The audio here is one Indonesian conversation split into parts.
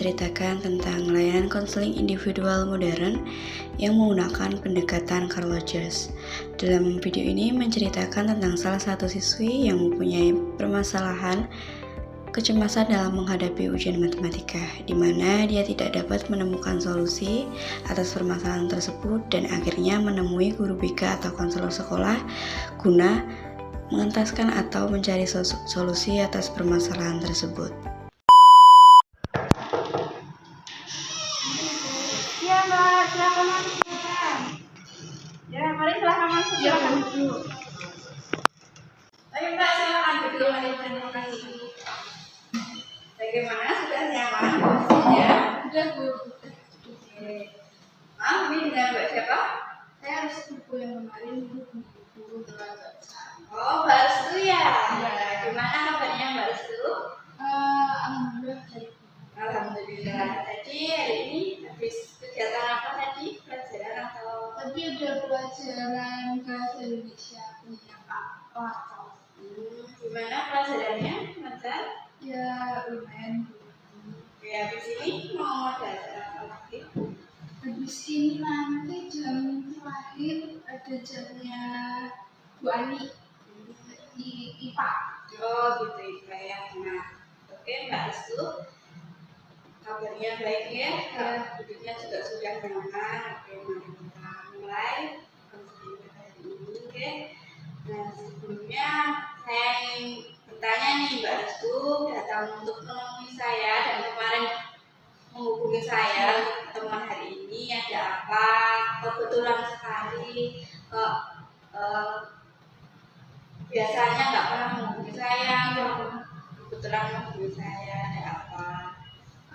menceritakan tentang layanan konseling individual modern yang menggunakan pendekatan Carl Rogers. Dalam video ini menceritakan tentang salah satu siswi yang mempunyai permasalahan kecemasan dalam menghadapi ujian matematika, di mana dia tidak dapat menemukan solusi atas permasalahan tersebut dan akhirnya menemui guru BK atau konselor sekolah guna mengentaskan atau mencari solusi atas permasalahan tersebut. Ya Mbak, silakan masuk. Ya, mari silakan masuk. Ya, duduk. Ayo Mbak, silakan duduk. Mari terima kasih. Bagaimana, sudah nyaman? Ya, sudah Bu. Oke. Maaf, ini dengan Mbak siapa? Saya harus buku yang kemarin buku tenaga. Oh, Mbak Restu ya? Ya. Gimana kabarnya Mbak Restu? Alhamdulillah. Alhamdulillah. Tadi hari ini habis kegiatan apa tadi? Pelajaran atau? Tadi ada pelajaran bahasa Indonesia punya Pak Lato. Gimana pelajarannya, Lancar? Ya lumayan. Ya, habis ini mau ada acara apa lagi? Habis ini nanti jam terakhir ada jamnya Bu Ani di IPA. Oh gitu IPA ya. Nah, oke Mbak Restu. Kabarnya baik ya, duduknya juga sudah nyaman. Oke, mari kita mulai konseling hari ini. Oke. Nah, sebelumnya saya ingin bertanya nih Mbak Restu datang untuk menemui saya dan kemarin menghubungi saya untuk pertemuan hari ini ada apa? Kebetulan sekali biasanya nggak pernah menghubungi saya, kebetulan menghubungi saya ada apa?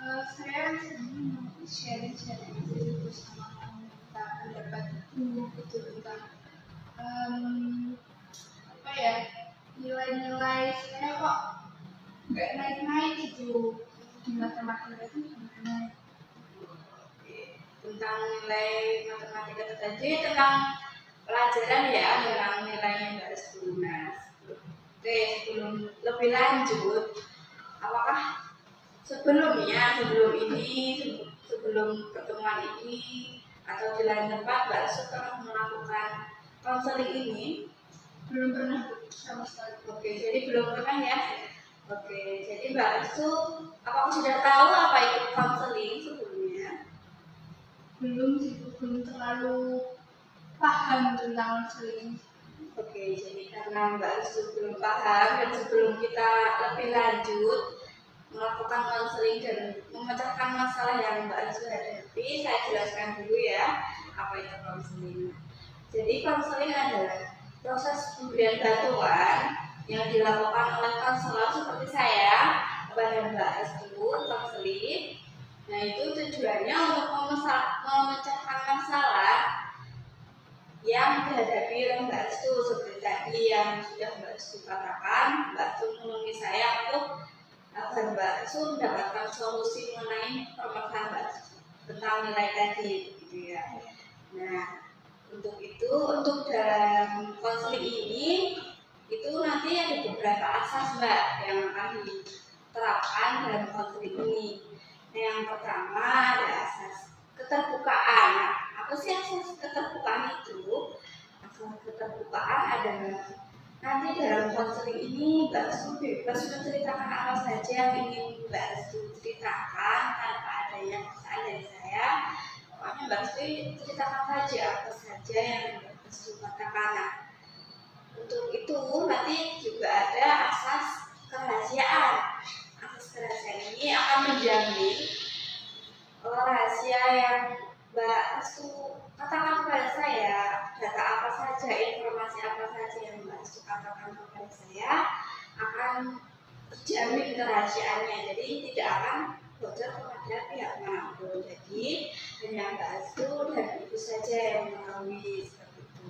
Saya sedang mau sharing-sharing dulu sama kamu tentang pendapat dulu gitu tentang apa ya, nilai-nilai saya kok nggak naik-naik gitu di matematika itu gimana? Tentang nilai matematika tadi tentang pelajaran ya, tentang nilainya Mbak Restu. Oke, sebelum lebih lanjut, apakah sebelum pertemuan ini atau di lain tempat Mbak Restu pernah melakukan konseling ini? Belum pernah sama sekali. Oke, jadi belum pernah ya. Oke, jadi Mbak Restu apakah sudah tahu apa itu konseling sebelumnya? Belum sih, belum terlalu paham tentang konseling. Oke, jadi karena Mbak Restu belum paham dan sebelum kita lebih lanjut melakukan konseling dan memecahkan masalah yang Mbak Restu hadapi, saya jelaskan dulu ya apa itu konseling. Jadi konseling adalah proses pemberian bantuan yang dilakukan oleh konselor seperti saya kepada Mbak Restu konseling. Nah, itu tujuannya untuk memecahkan masalah yang dihadapi oleh Mbak Restu seperti tadi yang sudah Mbak Restu katakan. Mbak Restu menghubungi saya untuk agar Mbak Restu mendapatkan solusi mengenai permasalahan Mbak Restu tentang nilai tadi, gitu ya. Nah, untuk itu, untuk dalam konseling ini itu nanti ada beberapa asas Mbak yang akan diterapkan dalam konseling ini. Nah, yang pertama ada asas keterbukaan. Nah, apa sih asas keterbukaan itu? Asas keterbukaan adalah nanti dalam konseling ini Mbak Restu bebas menceritakan apa saja yang ingin Mbak Restu ceritakan tanpa adanya paksaan dari saya. Pokoknya Mbak Restu ceritakan saja apa saja yang Mbak Restu katakan. Nah, untuk itu nanti juga ada asas kerahasiaan. Asas kerahasiaan ini akan menjamin rahasia yang Mbak Restu katakan kepada saya, data apa saja, informasi apa saja yang Mbak Restu katakan kepada saya akan terjamin kerahasiaannya. Jadi tidak akan bocor kepada pihak manapun. Jadi hanya Mbak Restu dan Ibu saja yang mengetahui seperti itu.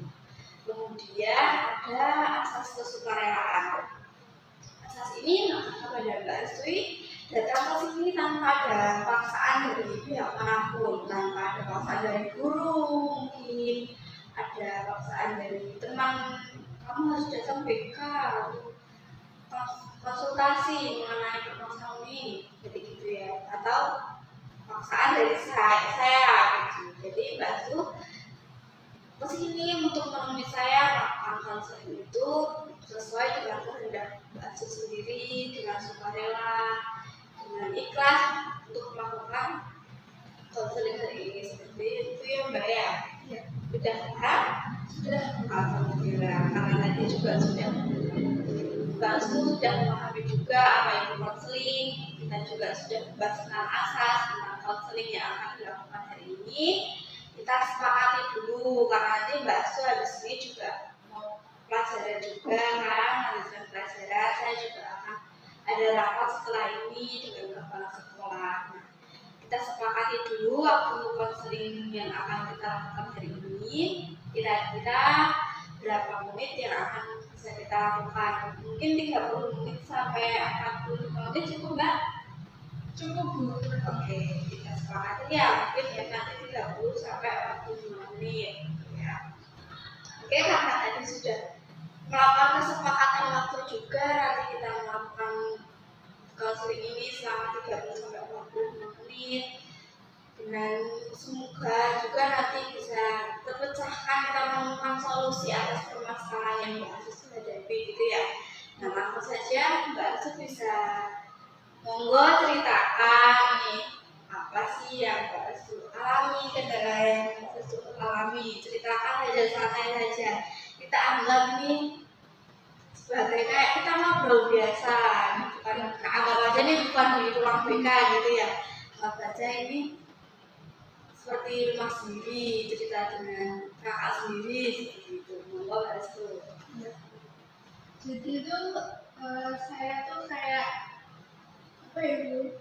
Kemudian ada asas kesukarelaan. Asas ini kepada Mbak Restu datang ke sini tanpa ada paksaan dari pihak manapun, tanpa ada paksaan dari guru, mungkin ada paksaan dari teman, kamu harus datang BK untuk konsultasi mengenai permasalahan ini, jadi gitu ya. Atau paksaan dari saya gitu. Jadi Mbak Su kesini untuk menemui saya melakukan konseling itu sesuai dengan kehendak Mbak Su sendiri, dengan sukarela, dengan ikhlas untuk melakukan konseling hari ini. Seperti itu ya Mbak ya. Sudah paham? Sudah. Alhamdulillah. Karena tadi juga Mbak Su sudah memahami juga apa itu konseling. Kita juga sudah membahas tentang asas tentang konseling yang akan dilakukan hari ini. Kita sepakati dulu karena nanti Mbak Su habis ini juga mau pelajaran juga kan, lanjutkan pelajaran. Saya juga akan ada rapat setelah ini dengan kepala sekolah. Nah, kita sepakati dulu waktu konseling yang akan kita lakukan hari ini. Kira-kira berapa menit yang akan bisa kita lakukan? Mungkin 30 menit sampai 45 menit cukup Mbak? Cukup Bu. Oke, kita sepakati ya mungkin ya nanti 30 sampai 45 menit ya. Oke, karena tadi sudah melakukan kesepakatan waktu juga, nanti kita melakukan konseling ini selama 30 sampai 45 menit. Dan semoga juga nanti bisa terpecahkan, kita menemukan solusi atas permasalahan yang Mbak Su hadapi gitu ya. Nah, langsung saja Mbak Su bisa monggo ceritakan nih apa sih yang Mbak Su alami, kendala yang Mbak Su alami. Ceritakan aja, santai saja. Kita anggap ini sebagai kayak kita ngobrol biasa, bukan anggap aja nih bukan di ruang BK gitu ya. Anggap aja ini seperti rumah sendiri, cerita dengan kakak sendiri seperti itu. Monggo Mbak Su. Jadi itu saya tuh kayak apa ya Bu,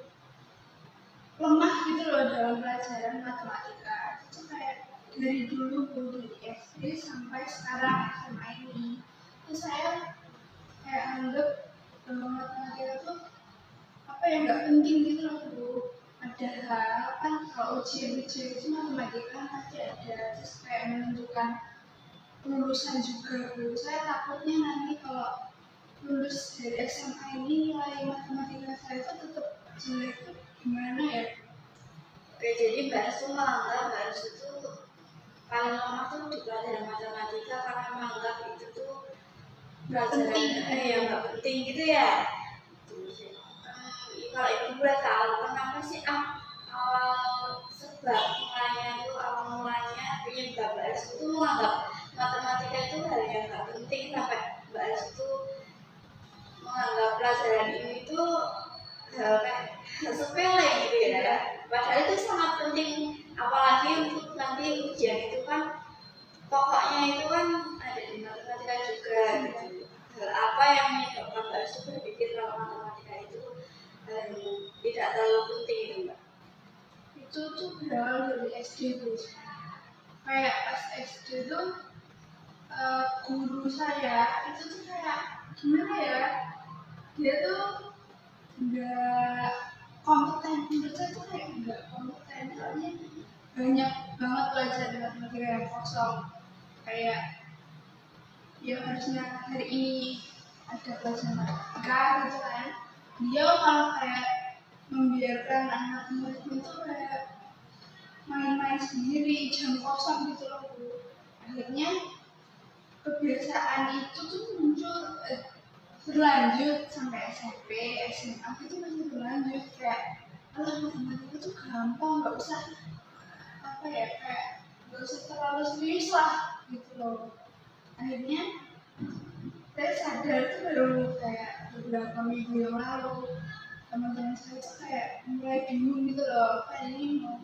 lemah gitu loh dalam pelajaran matematika. Itu kayak dari dulu Bu, dari SD sampai sekarang SMA ini. Terus saya kayak anggap matematika tuh apa ya, nggak penting gitu loh Bu. Padahal kan kalau ujian-ujian itu matematika kan pasti ada, terus kayak menentukan lulusan juga Bu. Saya takutnya nanti kalau lulus dari SMA ini nilai matematika saya itu tetap jelek, tuh gimana ya? Oke, jadi Mbak Su menganggap Mbak Su itu paling lemah tuh di pelajaran matematika karena menganggap itu tuh pelajaran yang nggak penting gitu ya. Kalau ibu boleh tahu kenapa sih awal sebab mulanya penyebab Mbak Su itu menganggap matematika itu hal yang nggak penting sampai Mbak Su itu menganggap pelajaran ini tuh hal sepele gitu ya. Padahal itu sangat penting, apalagi untuk nanti ujian itu kan pokoknya itu kan ada di matematika juga gitu. Hal apa yang menyebabkan Mbak Su berpikir kalau matematika itu hal yang tidak terlalu penting itu Mbak? Itu tuh berawal dari SD Bu. Kayak pas SD tuh guru saya itu tuh kayak gimana ya, dia tuh nggak kompeten, menurut saya tuh kayak nggak kompeten. Soalnya banyak banget pelajaran matematika yang kosong, kayak yang harusnya hari ini ada pelajaran matematika gitu kan, dia malah kayak membiarkan anak murid itu kayak main-main sendiri, jam kosong gitu loh Bu. Akhirnya kebiasaan itu tuh muncul berlanjut sampai SMP, SMA itu masih berlanjut, kayak matematika itu gampang, nggak usah apa ya, kayak nggak usah terlalu serius lah gitu loh. Akhirnya saya sadar tuh baru kayak beberapa minggu yang lalu, teman-teman saya tuh kayak mulai bingung gitu loh, kayak ini mau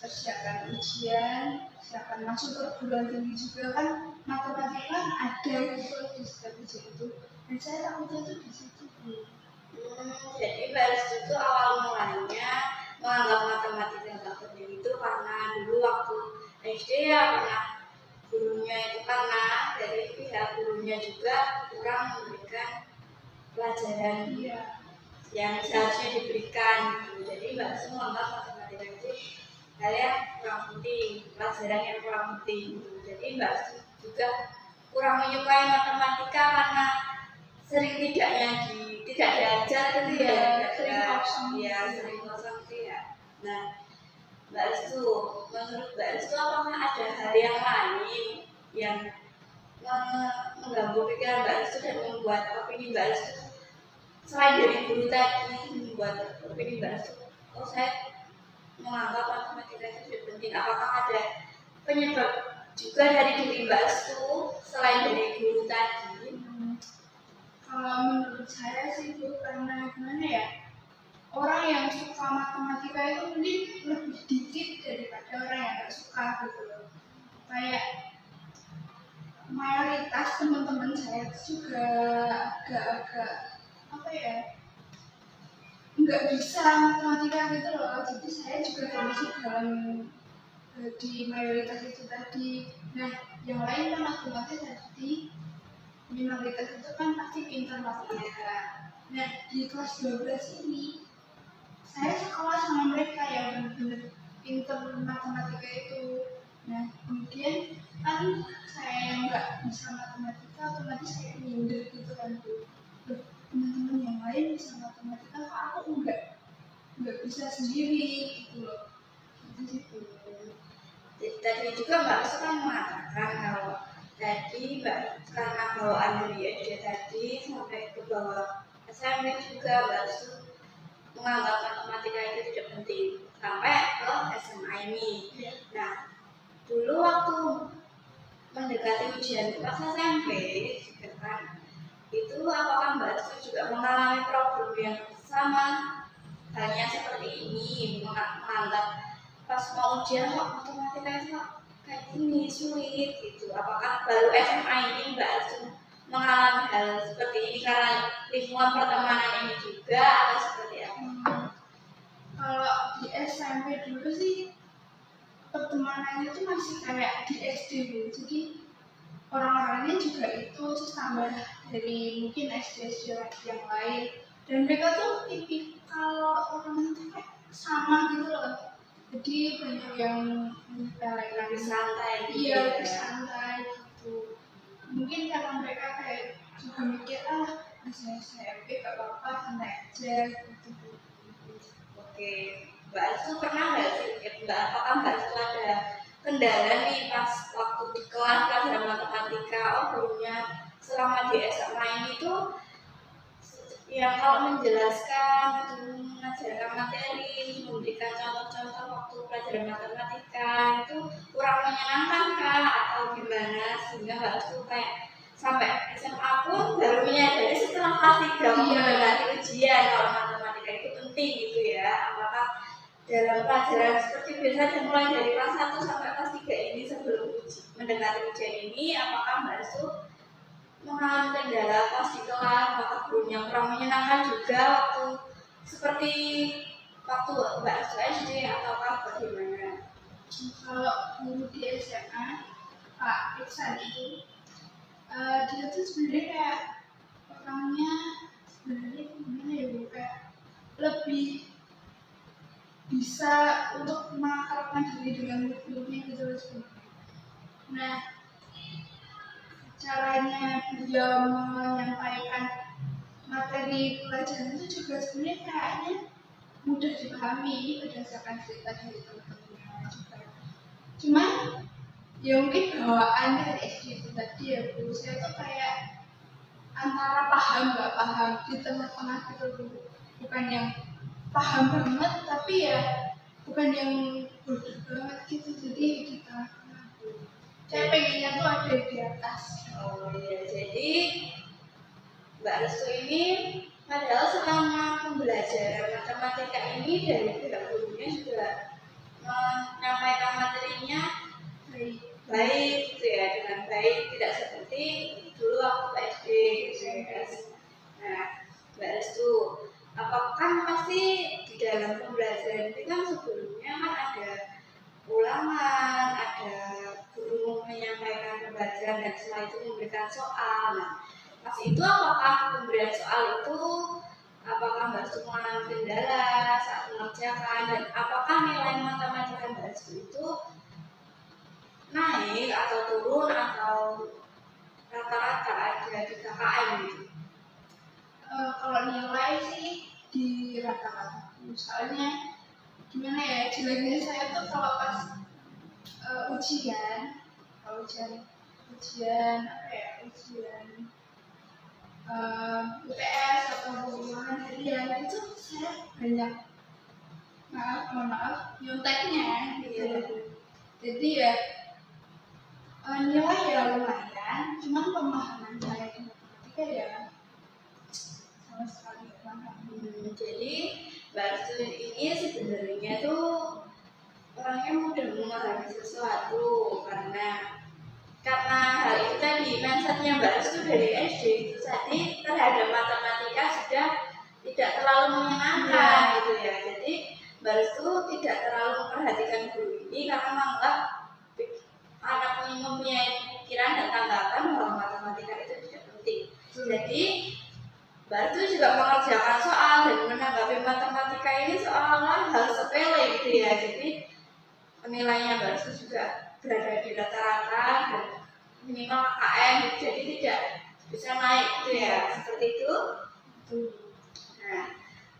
persiapan ujian, persiapan masuk ke perguruan tinggi juga kan, matematika kan ada gitu di setiap ujian itu. Dan saya takutnya tuh di situ Bu. Jadi Mbak Su itu awal mulanya menganggap matematika nggak penting itu karena dulu waktu SD ya pernah gurunya itu, karena dari pihak gurunya juga kurang memberikan pelajaran yang seharusnya diberikan gitu. Jadi Mbak Su menganggap matematika itu hal yang kurang penting, pelajaran yang kurang penting gitu. Jadi Mbak Su juga kurang menyukai matematika karena sering tidak diajar gitu ya, sering kosong ya sering kosong gitu ya. Nah, Mbak Restu, menurut Mbak Restu apakah ada hal yang lain yang mengganggu pikiran Mbak Restu dan membuat opini Mbak Restu selain dari guru tadi membuat opini Mbak Restu, oh saya menganggap matematika itu tidak penting. Apakah ada penyebab juga dari diri Mbak Restu selain dari guru tadi? Kalau menurut saya sih itu karena gimana ya, orang yang suka matematika itu mungkin lebih dikit daripada orang yang nggak suka gitu loh. Kayak mayoritas teman-teman saya juga agak-agak apa ya, nggak bisa matematika gitu loh. Jadi saya juga termasuk dalam di mayoritas itu tadi. Nah, yang lain kan otomatis tadi minoritas itu kan pasti pintar matematika. Nah, di kelas 12 ini saya sekolah sama mereka yang benar-benar pintar matematika itu. Nah, kemudian kan saya yang nggak bisa matematika, otomatis saya minder gitu kan tuh. Loh, teman-teman yang lain bisa matematika, kok aku nggak bisa sendiri gitu loh. Gitu. Tadi juga Mbak Restu kan mengatakan kalau tadi Mbak karena bawaan dari SD tadi sampai ke bawah SMP juga Mbak Restu menganggap matematika itu tidak penting sampai ke SMA ini. Nah, dulu waktu mendekati ujian kelas SMP, gitu kan, itu apakah Mbak Restu juga mengalami problem yang sama halnya seperti ini, menganggap pas mau ujian kok matematika itu kayak gini sulit gitu? Apakah baru SMA ini Mbak Restu mengalami hal seperti ini karena lingkungan pertemanan ini juga atau seperti apa? Kalau di SMP dulu sih pertemanannya itu masih kayak di SD dulu. Jadi orang-orangnya juga itu terus tambah dari mungkin SD yang lain. Dan mereka tuh tipikal orang itu kayak sama gitu loh. Jadi banyak yang Lebih santai gitu iya, ya. lebih santai gitu. Mungkin karena mereka kayak juga mikir masih SMP gak apa-apa santai aja gitu. Oke, Mbak Restu pernah nggak sih, apakah Mbak Restu ada kendala nih pas waktu di kelas pelajaran matematika, oh gurunya selama di SMA ini tuh yang kalau menjelaskan itu mengajarkan materi, memberikan contoh-contoh waktu pelajaran matematika itu kurang menyenangkan kah atau gimana sehingga Mbak Restu kayak sampai SMA pun baru menyadari setelah kelas 3 mendekati ujian kalau matematika itu penting gitu ya. Apakah dalam pelajaran seperti biasa dimulai dari kelas 1 sampai kelas 3 ini sebelum mendekati ujian ini, apakah Mbak Restu mengalami kendala pas di kelas, apakah gurunya kurang menyenangkan juga waktu seperti waktu Mbak Restu SD ataukah bagaimana? Kalau guru di SMA Pak Iksan itu dia tuh sebenarnya kayak orangnya sebenarnya gimana ya Bu, kayak lebih bisa untuk mengakrabkan diri dengan murid-muridnya gitu loh sebenarnya. Nah, caranya beliau menyampaikan materi pelajaran itu juga sebenarnya kayaknya mudah dipahami berdasarkan cerita dari teman-temannya juga. Cuma ya mungkin bawaan dari SD itu tadi ya Bu, saya tuh kayak antara paham nggak paham di tengah-tengah gitu Bu. Bukan yang paham banget tapi ya bukan yang bodoh banget gitu, jadi di tengah-tengah Bu. Saya pengennya tuh ada di atas. Oh iya, jadi Mbak Restu ini padahal selama pembelajaran matematika ini dari pihak gurunya juga menyampaikan materinya baik gitu ya, dengan baik, tidak seperti dulu waktu SD gitu ya. Nah, Mbak Restu, apakah pasti di dalam pembelajaran itu kan sebelumnya kan ada ulangan, ada guru menyampaikan pembelajaran dan setelah itu memberikan soal. Nah, pas itu apakah pemberian soal itu apakah Mbak Restu mengalami kendala saat mengerjakan dan apakah nilai matematika Mbak Restu itu naik atau turun atau rata-rata ada di KKM gitu? Kalau nilai sih di rata-rata, misalnya gimana ya, jeleknya saya tuh kalau pas ujian apa ya, ujian UTS atau hubungan harian itu saya banyak maaf nyonteknya gitu. Jadi ya nilai ya lumayan, cuman pemahaman saya di matematika ya sama sekali nggak paham. Jadi Mbak Arjun ini sebenarnya tuh orangnya mudah memahami sesuatu karena hal itu tadi mindsetnya Mbak Arjun dari SD itu tadi terhadap matematika sudah tidak terlalu menyenangkan gitu ya. Jadi Mbak Arjun tidak terlalu memperhatikan guru ini karena menganggap anak mempunyai pikiran dan tanggapan bahwa matematika itu tidak penting. Jadi Mbak itu juga mengerjakan soal dan menanggapi matematika ini seolah-olah hal sepele gitu ya. Jadi penilaiannya Mbak itu juga berada di rata-rata dan minimal KM, jadi tidak bisa naik gitu ya. Seperti itu. Nah,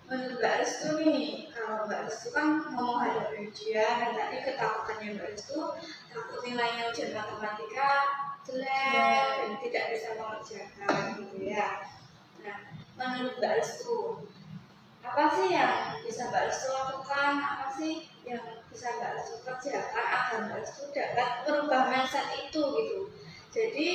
menurut Mbak Restu nih, kalau Mbak Restu kan ngomong ada ujian dan tadi ketakutannya Mbak Restu takut nilainya ujian matematika jelek dan tidak bisa mengerjakan gitu ya. Nah, menurut Mbak Restu, apa sih yang bisa Mbak Restu lakukan? Apa sih yang bisa Mbak Restu kerjakan agar Mbak Restu dapat merubah mindset itu gitu? Jadi,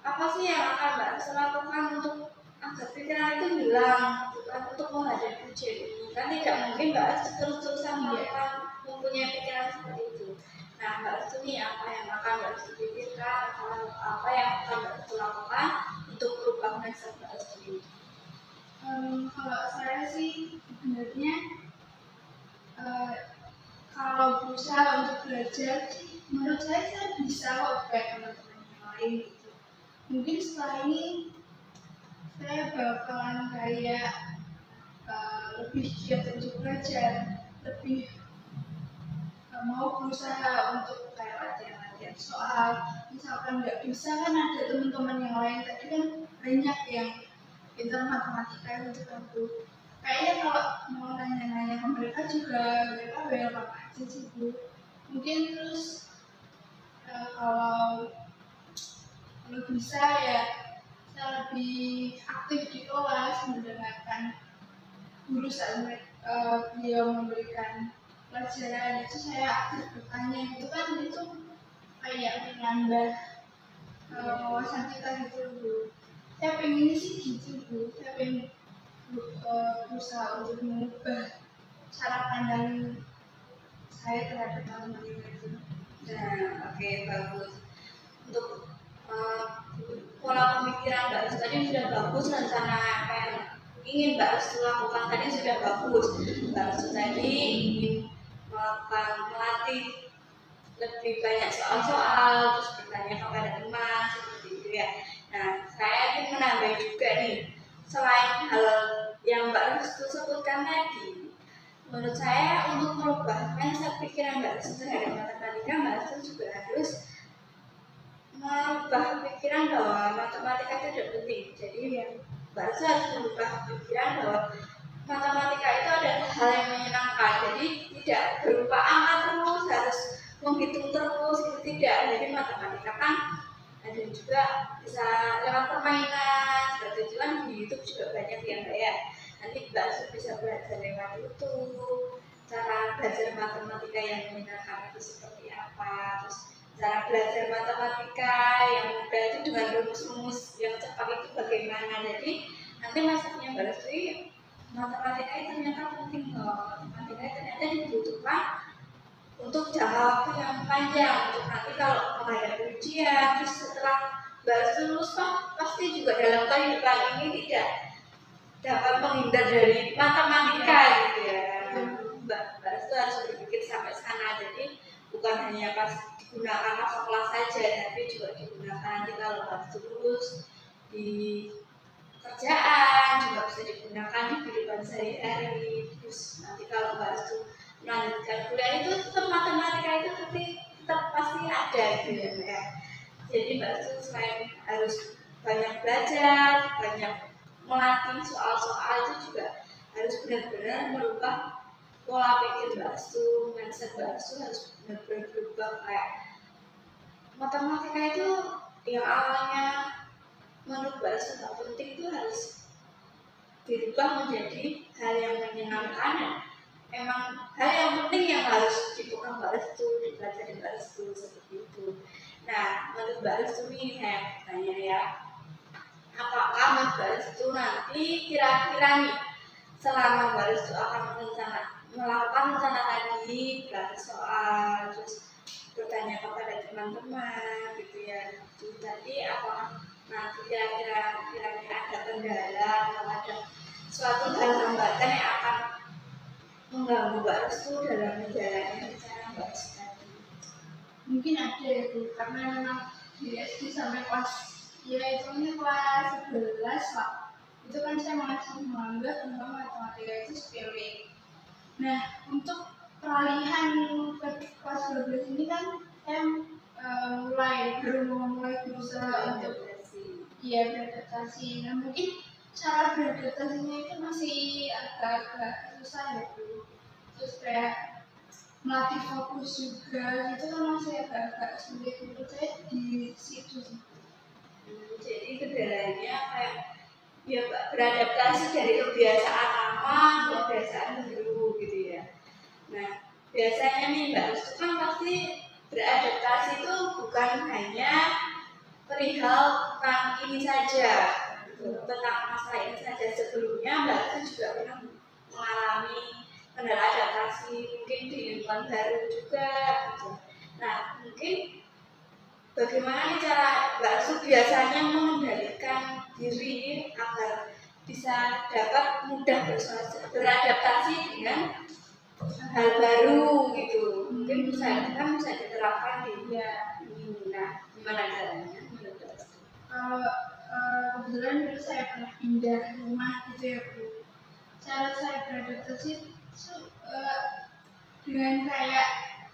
apa sih yang akan Mbak Restu lakukan untuk agar pikiran itu hilang, bukan untuk menghadapi ujian ini? Kan tidak mungkin Mbak Restu terus-terusan mempunyai pikiran seperti itu. Nah, Mbak Restu ini apa yang akan Mbak Restu pikirkan? Apa yang akan Mbak Restu lakukan untuk merubah mindset Mbak Restu ini? Kalau saya sih sebenarnya kalau berusaha untuk belajar, menurut saya bisa kok kayak teman-teman yang lain gitu. Mungkin setelah ini saya bakalan kayak lebih giat untuk belajar, lebih mau berusaha untuk kayak latihan-latihan soal. Misalkan nggak bisa kan ada teman-teman yang lain tadi kan banyak yang pintar matematika gitu kan Bu. Kayaknya kalau mau nanya-nanya ke mereka juga mereka welcome aja sih Bu. Mungkin terus kalau bisa ya saya lebih aktif di kelas mendengarkan guru saat beliau memberikan pelajaran, itu saya aktif bertanya gitu kan, itu kayak menambah wawasan kita gitu Bu. Saya pengen sih gitu Bu, saya pengen berusaha untuk mengubah cara pandang saya terhadap matematika itu. Nah, oke, bagus. Untuk pola pemikiran Mbak Restu tadi sudah bagus, rencana apa yang ingin Mbak Restu lakukan tadi sudah bagus. Mbak Restu tadi ingin melatih lebih banyak soal-soal, terus bertanya kepada teman, seperti itu ya. Nah, saya ingin menambah juga nih, selain hal yang Mbak Restu sebutkan tadi, menurut saya untuk merubah mindset pikiran Mbak Restu terhadap matematika, Mbak Restu juga harus merubah pikiran bahwa matematika itu tidak penting. Jadi Mbak Restu harus merubah pikiran bahwa matematika itu adalah hal yang menyenangkan. Jadi tidak berupa angka terus, harus menghitung terus, itu tidak. Jadi matematika kan ada juga bisa lewat permainan, seperti itu kan di YouTube juga banyak yang ya. Nanti Mbak Restu bisa belajar lewat YouTube, cara belajar matematika yang menyenangkan itu seperti apa, terus cara belajar matematika yang mudah itu dengan rumus-rumus yang cepat itu bagaimana. Jadi nanti maksudnya Mbak Restu matematika itu ternyata penting loh. Matematika ternyata dibutuhkan untuk jangka waktu yang panjang, untuk nanti kalau menghadapi ujian, terus setelah Mbak Restu lulus pasti juga dalam kehidupan ini tidak dapat menghindar dari matematika gitu ya. Mbak Restu harus berpikir sampai sana. Jadi bukan hanya pas digunakan masuk kelas saja, tapi juga digunakan nanti kalau Mbak Restu lulus di kerjaan, juga bisa digunakan di kehidupan sehari-hari. Terus nanti kalau Mbak Restu melanjutkan kuliah itu tetap matematika itu tetap pasti ada gitu ya. Jadi Mbak Restu selain harus banyak belajar, banyak melatih soal-soal, itu juga harus benar-benar merubah pola pikir Mbak Astu, mindset Mbak Astu harus benar-benar berubah. Kayak matematika itu yang awalnya menurut Mbak Astu nggak penting itu harus dirubah menjadi hal yang menyenangkan dan emang hal yang penting yang harus dipegang Mbak Astu, dipelajari Mbak Astu seperti itu. Nah, menurut Mbak Astu ini saya tanya ya, apakah Mbak Astu nanti kira-kira nih selama Mbak Astu akan melakukan rencana tadi, belajar soal, terus bertanya kepada teman-teman gitu ya. Jadi apakah nanti kira-kira ada kendala atau ada suatu hal hambatan yang akan mengganggu Mbak Astu dalam menjalani rencana Mbak Astu tadi? Mungkin ada ya Bu, karena memang di SD sampai kelas ya itu kelas 11 lah, itu kan saya masih menganggap tentang matematika itu sepele. Nah, untuk peralihan ke kelas 12 ini kan saya baru mulai berusaha untuk beradaptasi. Nah, mungkin cara beradaptasinya itu masih agak-agak susah ya Bu. Terus kayak melatih fokus juga itu kan masih agak-agak sulit menurut saya di situ sih. Jadi kendalanya kayak ya beradaptasi dari kebiasaan lama ke kebiasaan baru gitu ya. Nah, biasanya nih Mbak Astu kan pasti beradaptasi itu bukan hanya perihal tentang ini saja, gitu, tentang masalah ini saja. Sebelumnya Mbak Astu juga pernah mengalami kendala adaptasi mungkin di lingkungan baru juga gitu. Nah, mungkin bagaimana nih cara Mbak Astu biasanya mengendalikan diri agar bisa dapat mudah beradaptasi dengan hal baru gitu. Mungkin bisa diterapkan di nah, gimana caranya? Kalau kebetulan dulu saya pernah pindah rumah gitu ya Bu. Cara saya beradaptasi itu dengan kayak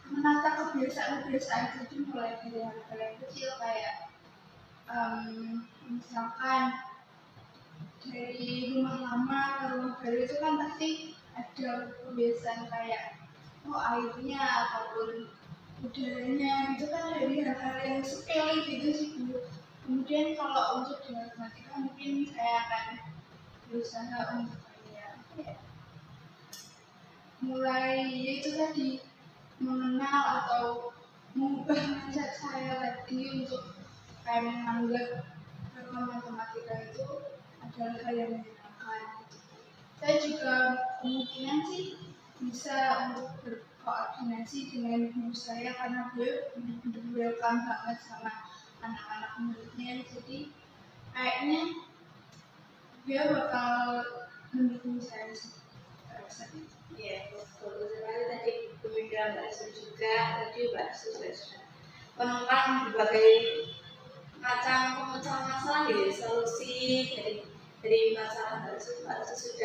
menata kebiasaan-kebiasaan itu mulai dari hal-hal yang kecil kayak misalkan dari rumah lama ke rumah baru itu kan pasti ada kebiasaan kayak airnya ataupun udaranya itu kan dari hal-hal yang sepele gitu sih Bu. Kemudian kalau untuk di matematika mungkin saya akan berusaha untuk mulai itu tadi mengenal atau mengubah mindset saya tadi untuk kayak menganggap bahwa matematika itu adalah hal yang menyenangkan. Saya juga kemungkinan sih bisa untuk berkoordinasi dengan guru saya karena beliau benar-benar welcome banget sama anak-anak muridnya, jadi kayaknya dia bakal mendukung saya sih. Iya, betul sekali tadi pemikiran Mbak Astu juga. Tadi Mbak Astu sudah menemukan berbagai macam pemecahan masalah ya, solusi dari masalah Mbak Astu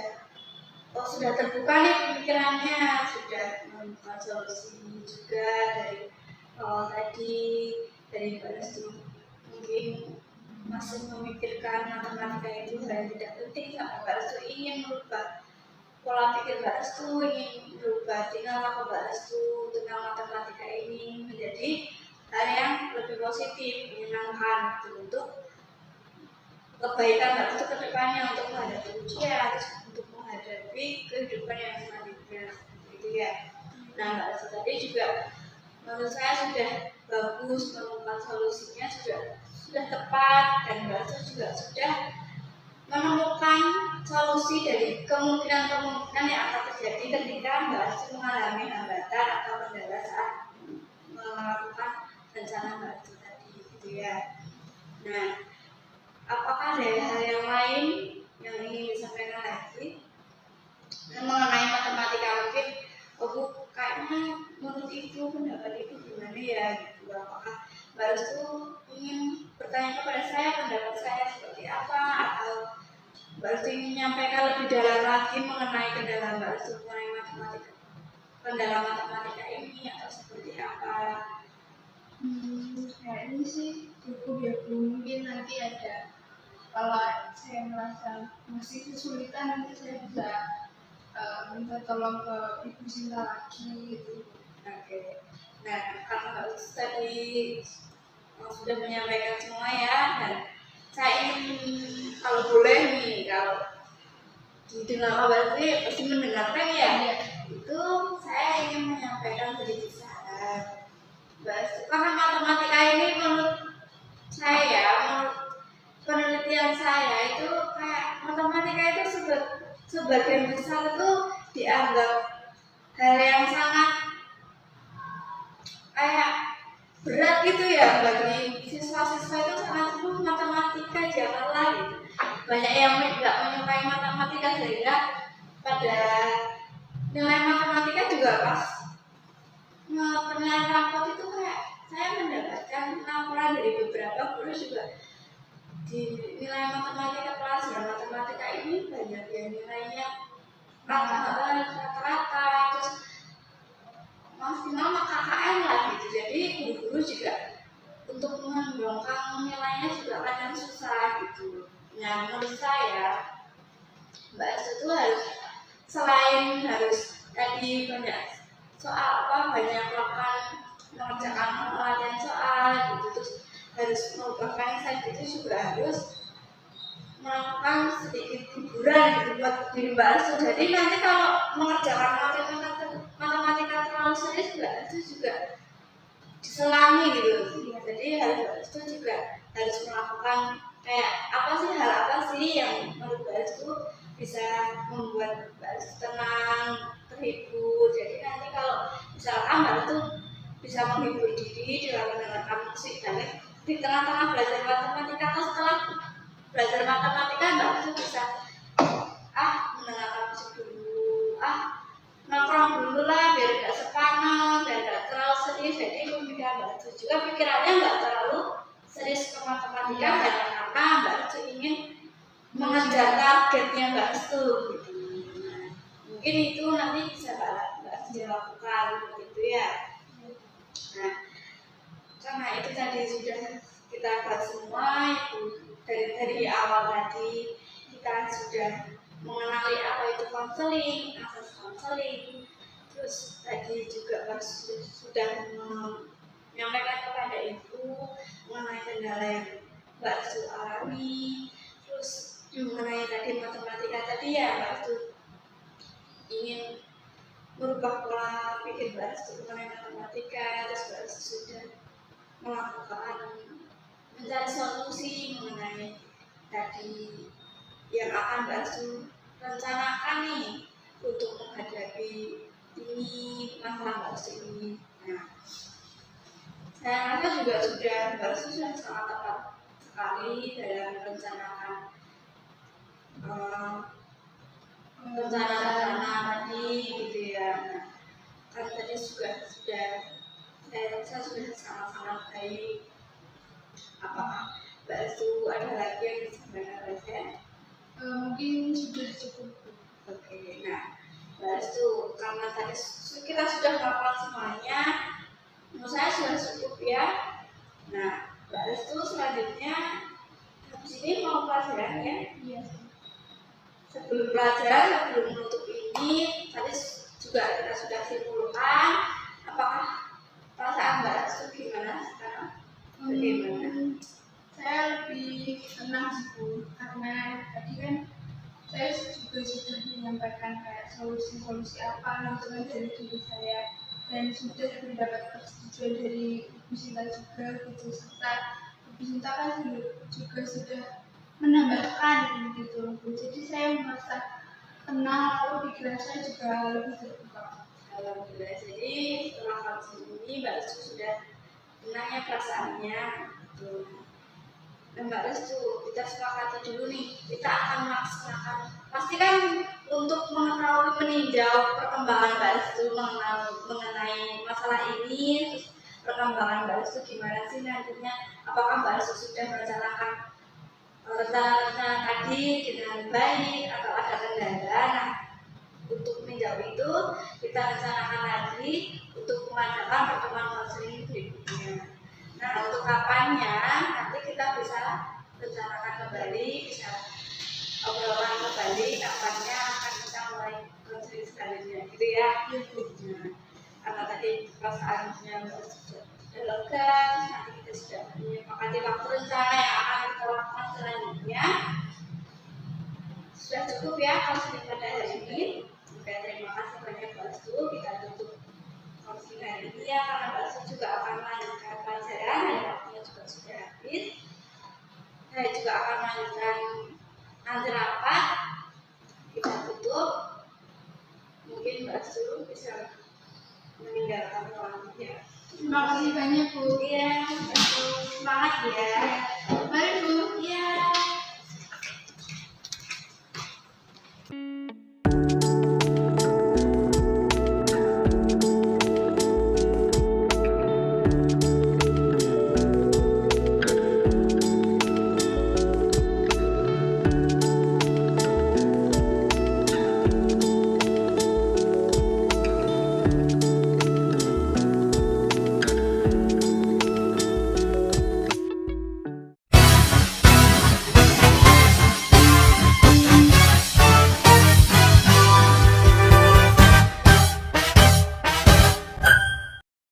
sudah terbuka nih pemikirannya, sudah menemukan solusi juga dari tadi dari Mbak Astu mungkin masih memikirkan matematika itu hal yang tidak penting, sampai Mbak Astu ingin merubah pola pikir Mbak Astu, ingin berubah tingkah laku Mbak Astu tentang matematika ini menjadi hal yang lebih positif, menyenangkan untuk kebaikan Mbak Astu ke depannya, untuk menghadapi ujian, untuk menghadapi kehidupan yang selanjutnya, gitu ya. Nah, Mbak Astu tadi juga menurut saya sudah bagus, menemukan solusinya sudah tepat, dan Mbak Astu juga sudah menemukan solusi dari kemungkinan-kemungkinan yang akan terjadi ketika Mbak Astu mengalami hambatan atau kendala saat melakukan rencana Mbak Astu tadi, gitu ya. Nah, apakah ada hal yang lain yang ingin disampaikan lagi mengenai matematika? Mungkin Bu, kayaknya menurut Ibu pendapat Ibu gimana ya? Gitu. Apakah Mbak Astu ingin bertanya kepada saya pendapat saya seperti apa, atau Mbak Astu ingin menyampaikan lebih dalam lagi mengenai kendala Mbak Astu mengenai kendala matematika ini atau seperti apa? Kayaknya sih cukup ya Bu. Mungkin nanti ada, kalau saya merasa masih kesulitan nanti saya bisa minta tolong ke Ibu Sinta lagi gitu. Oke. Nah, karena Mbak Uci tadi sudah menyampaikan semua ya, dan saya ingin kalau boleh nih, kalau didengar Mbak Uci pasti mendengarkan ya. Iya. Itu saya ingin menyampaikan sedikit saran. Mbak Uci, karena matematika ini menurut saya, menurut penelitian saya itu kayak matematika itu sebagian besar itu dianggap hal yang sangat kayak berat gitu ya bagi siswa-siswa itu, sangat matematika janganlah gitu. Banyak yang nggak menyukai matematika sehingga pada nilai matematika juga pas penilaian rapot itu kayak saya mendapatkan laporan dari beberapa guru juga di nilai matematika pelajaran matematika ini banyak yang nilainya rata-rata, terus maksimal KKM lah gitu. Jadi guru-guru juga untuk mengembangkan nilainya juga kadang susah gitu. Nah, menurut saya Mbak Astu itu harus, selain harus tadi banyak soal banyak mengerjakan latihan soal gitu, terus harus mengubah mindset, itu juga harus melakukan sedikit hiburan gitu buat diri Mbak Astu. Jadi nanti kalau mengerjakan matematika terlalu serius Mbak Astu juga diselami gitu. Jadi harus itu juga harus melakukan kayak hal apa sih yang menurut Mbak Astu bisa membuat Mbak Astu tenang, terhibur. Jadi nanti kalau misalkan Mbak Astu bisa menghibur diri dengan mendengarkan musik dan di tengah-tengah belajar matematika atau setelah belajar matematika Mbak Astu bisa mendengarkan musik dulu, nongkrong dulu lah biar tidak sepaneng dan tidak terlalu serius. Jadi pemikiran Mbak Astu juga pikirannya nggak terlalu serius ke matematika hanya karena Mbak Astu ingin mengejar targetnya Mbak Astu gitu. Nah, mungkin itu nanti bisa Mbak Astu lakukan begitu ya. Nah, karena itu tadi sudah kita bahas semua itu dari awal tadi kita sudah mengenali apa itu konseling, asas konseling, terus tadi juga sudah menyampaikan kepada ibu mengenai kendala yang Mbak Astu alami, terus mengenai tadi matematika tadi ya Mbak Astu ingin merubah pola pikir Mbak Astu mengenai matematika, terus Mbak Astu sudah melakukan mencari solusi mengenai tadi yang akan Mbak Astu rencanakan nih untuk menghadapi ini masalah Mbak Astu ini. Nah, saya rasa juga sudah Mbak Astu sudah sangat tepat sekali dalam merencanakan rencana-rencana tadi gitu ya. Nah, kan tadi sudah saya rasa sudah sangat-sangat baik. Apakah Mbak Astu ada lagi yang bisa menambahkan? Mungkin sudah cukup. Oke, nah Mbak Astu, karena tadi kita sudah melakukan semuanya, menurut saya sudah cukup ya. Nah, Mbak Astu selanjutnya habis ini mau pelajaran ya? Iya. Sebelum pelajaran, sebelum menutup ini, tadi juga kita sudah simpulkan. Apakah perasaan Mbak Astu gimana sekarang? Bagaimana? Saya lebih tenang sih Bu, karena tadi kan saya juga sudah menyampaikan kayak solusi-solusi apa teman dari diri saya, dan sudah mendapat persetujuan dari Ibu Sinta juga gitu, serta Ibu Sinta kan juga sudah menambahkan gitu. Jadi saya merasa tenang, lalu pikiran saya juga lebih terbuka. Alhamdulillah. Jadi setelah kasus ini Mbak Astu sudah tenangnya perasaannya. Dan Mbak Astu, kita sepakati dulu nih, kita akan melaksanakan. Pasti kan untuk mengetahui meninjau perkembangan Mbak Astu mengenai masalah ini, terus perkembangan Mbak Astu gimana sih nantinya? Apakah Mbak Astu sudah merencanakan rencana tadi dengan baik atau ada kendala? Nah, untuk meninjau itu kita rencanakan lagi untuk mengadakan pertemuan konseling berikutnya. Nah, untuk kapannya nanti kita bisa rencanakan kembali, bisa obrolan kembali kapannya akan kita mulai konseling. perasaannya Mbak sudah lega, nanti kita sudah menyepakati waktu rencana yang akan kita lakukan selanjutnya. Sudah cukup ya konseling pada hari ini. Oke, terima kasih banyak Mbak Su. Kita tutup konseling hari ini ya, karena Mbak Su juga akan melanjutkan pelajaran dan waktunya juga sudah habis. Saya juga akan melanjutkan nanti rapat. Kita tutup. Mungkin Mbak Su bisa meninggalkan ruangan ya. Terima kasih banyak Bu. Iya, semangat ya. Mari Bu.